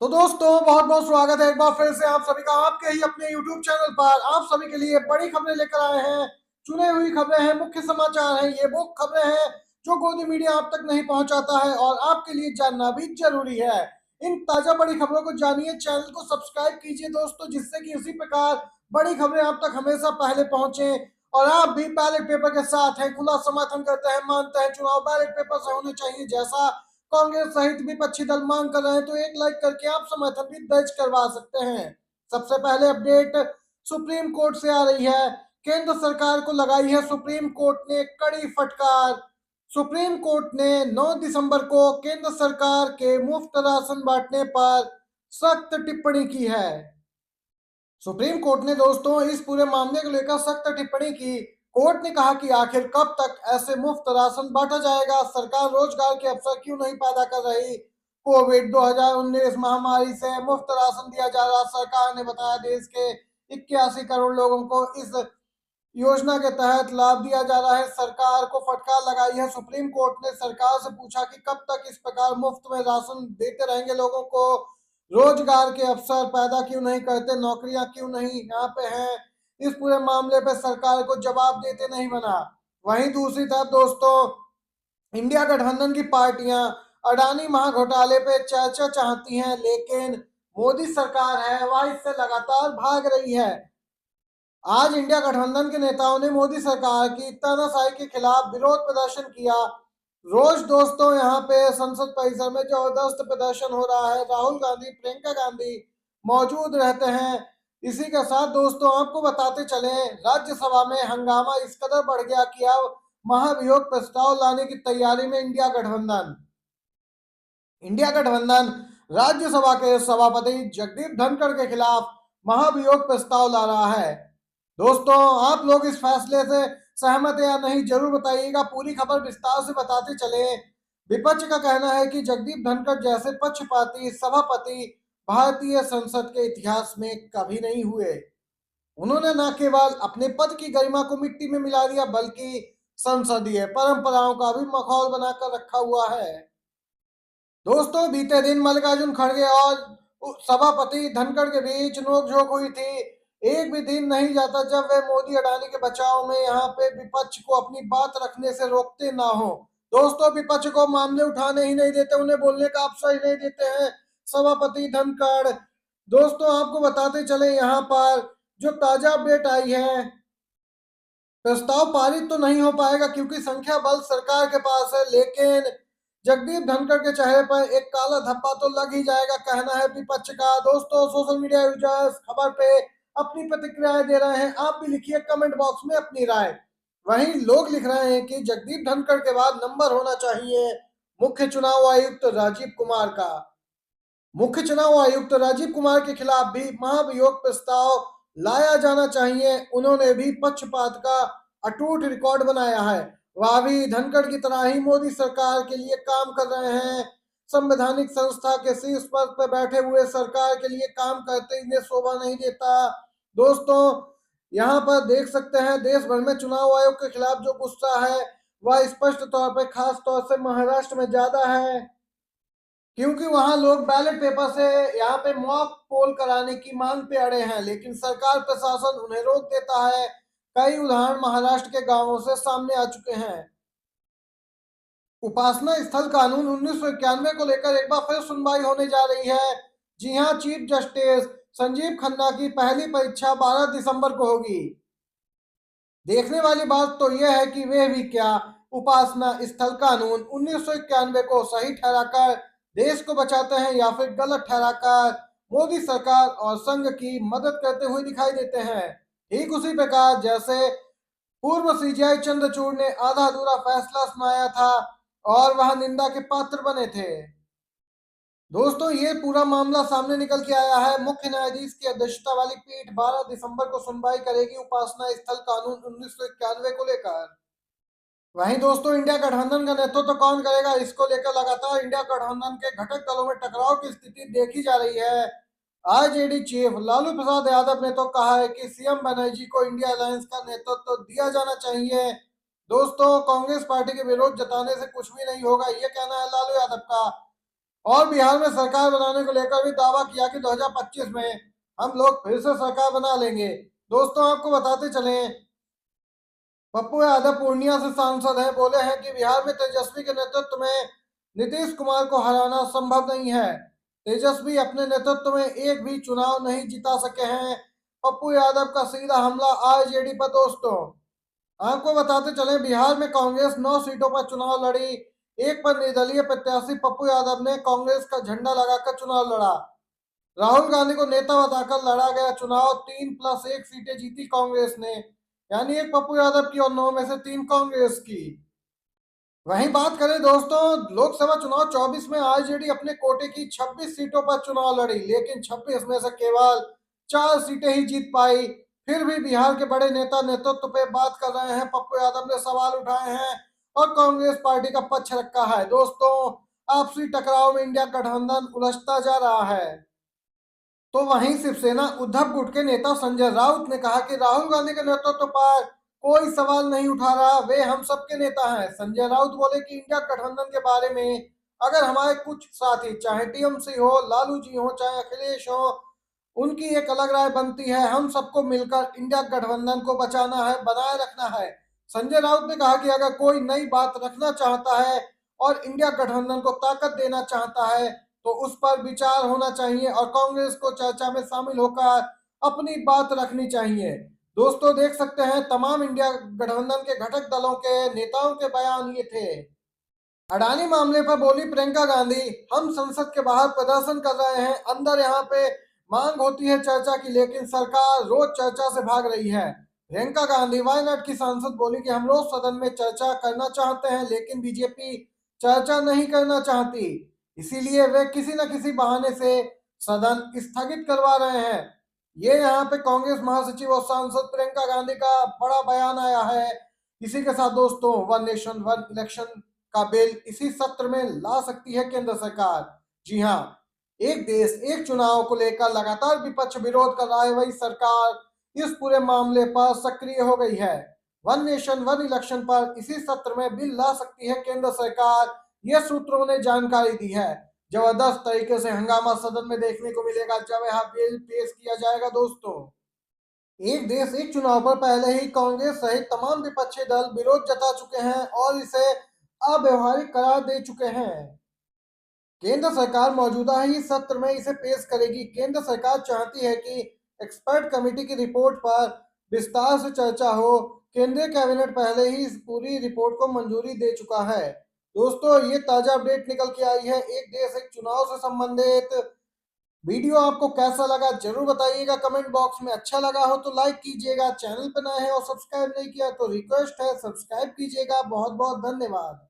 तो दोस्तों बहुत बहुत स्वागत है एक बार फिर से आप सभी का आपके ही अपने YouTube चैनल पर। आप सभी के लिए बड़ी खबरें लेकर आए हैं। चुने हुई खबरें हैं, मुख्य समाचार हैं, ये वो खबरें हैं जो गोदी मीडिया आप तक नहीं पहुंचाता है और आपके लिए जानना भी जरूरी है। इन ताजा बड़ी खबरों को जानिए, चैनल को सब्सक्राइब कीजिए दोस्तों, जिससे कि इसी प्रकार बड़ी खबरें आप तक हमेशा पहले पहुंचे और आप भी बैलेट पेपर के साथ हैं। खुला समर्थन करते हैं, मानते हैं चुनाव बैलेट पेपर से होने चाहिए, जैसा कांग्रेस सहित विपक्षी दल मांग कर रहे हैं। तो एक लाइक करके आप समर्थन भी दर्ज करवा सकते हैं। सबसे पहले अपडेट सुप्रीम कोर्ट से आ रही है। केंद्र सरकार को लगाई है सुप्रीम कोर्ट ने कड़ी फटकार। सुप्रीम कोर्ट ने 9 दिसंबर को केंद्र सरकार के मुफ्त राशन बांटने पर सख्त टिप्पणी की है। सुप्रीम कोर्ट ने दोस्तों इस पूरे मामले को लेकर सख्त टिप्पणी की। कोर्ट ने कहा कि आखिर कब तक ऐसे मुफ्त राशन बांटा जाएगा, सरकार रोजगार के अवसर क्यों नहीं पैदा कर रही। कोविड 2019 महामारी से मुफ्त राशन दिया जा रहा। सरकार ने बताया देश के 81 करोड़ लोगों को इस योजना के तहत लाभ दिया जा रहा है। सरकार को फटकार लगाई है। सुप्रीम कोर्ट ने सरकार से पूछा कि कब तक इस प्रकार मुफ्त में राशन देते रहेंगे लोगों को, रोजगार के अवसर पैदा क्यों नहीं करते, नौकरियां क्यों नहीं यहाँ पे हैं। इस पूरे मामले पे सरकार को जवाब देते नहीं बना। वहीं दूसरी तरफ दोस्तों इंडिया गठबंधन की पार्टियां अडानी महाघोटाले पे चर्चा चाहती हैं, लेकिन मोदी सरकार है वह इससे लगातार भाग रही है। आज इंडिया गठबंधन के नेताओं ने मोदी सरकार की तानाशाही के खिलाफ विरोध प्रदर्शन किया। रोज दोस्तों यहाँ पे संसद परिसर में जबरदस्त प्रदर्शन हो रहा है। राहुल गांधी, प्रियंका गांधी मौजूद रहते हैं। इसी के साथ दोस्तों आपको बताते चले, राज्यसभा में हंगामा इस कदर बढ़ गया कि अब महाभियोग प्रस्ताव लाने की तैयारी में इंडिया गठबंधन राज्यसभा के सभापति जगदीप धनखड़ के खिलाफ महाभियोग प्रस्ताव ला रहा है। दोस्तों आप लोग इस फैसले से सहमत है या नहीं जरूर बताइएगा। पूरी खबर विस्तार से बताते चले। विपक्ष का कहना है कि जगदीप धनखड़ जैसे पक्षपाती सभापति भारतीय संसद के इतिहास में कभी नहीं हुए। उन्होंने न केवल अपने पद की गरिमा को मिट्टी में मिला दिया, बल्कि संसदीय परंपराओं का भी मखौल बनाकर रखा हुआ है। दोस्तों बीते दिन मल्लिकार्जुन खड़गे और सभापति धनखड़ के बीच नोकझोंक हुई थी। एक भी दिन नहीं जाता जब वे मोदी अडानी के बचाव में यहाँ पे विपक्ष को अपनी बात रखने से रोकते ना हो। दोस्तों विपक्ष को मामले उठाने ही नहीं देते, उन्हें बोलने का अवसर ही नहीं देते हैं सभापति धनखड़। दोस्तों आपको बताते चले यहाँ पर जो ताजा अपडेट आई है, प्रस्ताव पारित तो नहीं हो पाएगा क्योंकि संख्या बल सरकार के पास है, लेकिन जगदीप धनखड़ के चेहरे पर एक काला धब्बा तो लग ही जाएगा, कहना है विपक्ष का। दोस्तों सोशल मीडिया यूजर्स खबर पे अपनी प्रतिक्रियाएं दे रहे हैं, आप भी लिखिए कमेंट बॉक्स में अपनी राय। वहीं लोग लिख रहे हैं कि जगदीप धनखड़ के बाद नंबर होना चाहिए मुख्य चुनाव आयुक्त राजीव कुमार का। मुख्य चुनाव आयुक्त राजीव कुमार के खिलाफ भी महाभियोग प्रस्ताव लाया जाना चाहिए। उन्होंने भी पक्षपात का अटूट रिकॉर्ड बनाया है। वह भी धनखड़ की तरह ही मोदी सरकार के लिए काम कर रहे हैं। संवैधानिक संस्था के शीर्ष पद पर बैठे हुए सरकार के लिए काम करते इन्हें शोभा नहीं देता। दोस्तों यहाँ पर देख सकते हैं देश भर में चुनाव आयोग के खिलाफ जो गुस्सा है वह स्पष्ट तौर पर खास तौर से महाराष्ट्र में ज्यादा है, क्योंकि वहां लोग बैलेट पेपर से यहाँ पे मॉक पोल कराने की मांग पे अड़े हैं, लेकिन सरकार प्रशासन उन्हें रोक देता है। कई उदाहरण महाराष्ट्र के गांवों से सामने आ चुके हैं। उपासना स्थल कानून 1991 को लेकर एक बार फिर सुनवाई होने जा रही है। जी हां, चीफ जस्टिस संजीव खन्ना की पहली परीक्षा 12 दिसंबर को होगी। देखने वाली बात तो यह है कि वे भी क्या उपासना स्थल कानून 1991 को सही ठहराकर देश को बचाते हैं या फिर गलत ठहराकर मोदी सरकार और संघ की मदद करते हुए दिखाई देते हैं। ठीक उसी प्रकार जैसे पूर्व सीजीआई चंद्रचूड़ ने आधा अधूरा फैसला सुनाया था और वह निंदा के पात्र बने थे। दोस्तों ये पूरा मामला सामने निकल के आया है। मुख्य न्यायाधीश की अध्यक्षता वाली पीठ 12 दिसंबर को सुनवाई करेगी उपासना स्थल कानून 1991 को लेकर। वहीं दोस्तों इंडिया गठबंधन का नेतृत्व तो कौन करेगा, इसको लेकर लगातार इंडिया गठबंधन के घटक दलों में टकराव की स्थिति देखी जा रही है। आरजेडी चीफ लालू प्रसाद यादव ने तो कहा है कि सीएम बनर्जी को इंडिया अलायंस का नेतृत्व तो दिया जाना चाहिए। दोस्तों कांग्रेस पार्टी के विरोध जताने से कुछ भी नहीं होगा, ये कहना है लालू यादव का। और बिहार में सरकार बनाने को लेकर भी दावा किया कि 2025 में हम लोग फिर से सरकार बना लेंगे। दोस्तों आपको बताते चलें, पप्पू यादव पूर्णिया से सांसद हैं, बोले हैं कि बिहार में तेजस्वी के नेतृत्व में नीतीश कुमार को हराना संभव नहीं है। तेजस्वी अपने नेतृत्व में एक भी चुनाव नहीं जिता सके हैं। पप्पू यादव का सीधा हमला आरजेडी पर। दोस्तों आपको बताते चले, बिहार में कांग्रेस 9 सीटों पर चुनाव लड़ी। एक पर निर्दलीय प्रत्याशी पप्पू यादव ने कांग्रेस का झंडा लगाकर चुनाव लड़ा। राहुल गांधी को नेता बताकर लड़ा गया चुनाव। 3+1 सीटें जीती कांग्रेस ने, यानी एक पप्पू यादव की और 9 में से 3 कांग्रेस की। वहीं बात करें दोस्तों, लोकसभा चुनाव 24 में आरजेडी अपने कोटे की 26 सीटों पर चुनाव लड़ी, लेकिन 26 में से केवल 4 सीटें ही जीत पाई। फिर भी बिहार के बड़े नेता नेतृत्व पे बात कर रहे हैं। पप्पू यादव ने सवाल उठाए हैं और कांग्रेस पार्टी का पक्ष रखा है। दोस्तों आपसी टकराव में इंडिया गठबंधन उलझता जा रहा है। तो वहीं शिवसेना उद्धव गुट के नेता संजय राउत ने कहा कि राहुल गांधी के नेतृत्व पर कोई सवाल नहीं उठा रहा, वे हम सबके नेता हैं। संजय राउत बोले कि इंडिया गठबंधन के बारे में अगर हमारे कुछ साथी, चाहे टीएमसी हो, लालू जी हो, चाहे अखिलेश हो, उनकी एक अलग राय बनती है, हम सबको मिलकर इंडिया गठबंधन को बचाना है, बनाए रखना है। संजय राउत ने कहा कि अगर कोई नई बात रखना चाहता है और इंडिया गठबंधन को ताकत देना चाहता है तो उस पर विचार होना चाहिए और कांग्रेस को चर्चा में शामिल होकर अपनी बात रखनी चाहिए। दोस्तों देख सकते हैं, तमाम इंडिया गठबंधन के घटक दलों के नेताओं के बयान ये थे। अडानी मामले पर बोली प्रियंका गांधी, हम संसद के बाहर प्रदर्शन कर रहे हैं, अंदर यहाँ पे मांग होती है चर्चा की, लेकिन सरकार रोज चर्चा से भाग रही है। प्रियंका गांधी वायनाड की सांसद बोली कि हम रोज सदन में चर्चा करना चाहते हैं, लेकिन बीजेपी चर्चा नहीं करना चाहती, इसीलिए वे किसी न किसी बहाने से सदन स्थगित करवा रहे हैं। ये यहाँ पे कांग्रेस महासचिव और सांसद प्रियंका गांधी का बड़ा बयान आया है। इसी के साथ दोस्तों, वन नेशन वन इलेक्शन का बिल इसी सत्र में ला सकती है केंद्र सरकार। जी हाँ, एक देश एक चुनाव को लेकर लगातार विपक्ष विरोध कर रहा है, वही सरकार इस पूरे मामले पर सक्रिय हो गई है। वन नेशन वन इलेक्शन पर इसी सत्र में बिल ला सकती है केंद्र सरकार, ये सूत्रों ने जानकारी दी है। जबरदस्त तरीके से हंगामा सदन में देखने को मिलेगा जब यह बिल पेश किया जाएगा। दोस्तों एक देश एक चुनाव पर पहले ही कांग्रेस सहित तमाम विपक्षी दल विरोध जता चुके हैं और इसे अव्यवहारिक करार दे चुके हैं। केंद्र सरकार मौजूदा ही सत्र में इसे पेश करेगी। केंद्र सरकार चाहती है कि एक्सपर्ट कमेटी की रिपोर्ट पर विस्तार से चर्चा हो। केंद्रीय कैबिनेट पहले ही इस पूरी रिपोर्ट को मंजूरी दे चुका है। दोस्तों ये ताजा अपडेट निकल के आई है एक देश एक चुनाव से संबंधित। वीडियो आपको कैसा लगा जरूर बताइएगा कमेंट बॉक्स में। अच्छा लगा हो तो लाइक कीजिएगा, चैनल पर नए हैं और सब्सक्राइब नहीं किया तो रिक्वेस्ट है सब्सक्राइब कीजिएगा। बहुत बहुत धन्यवाद।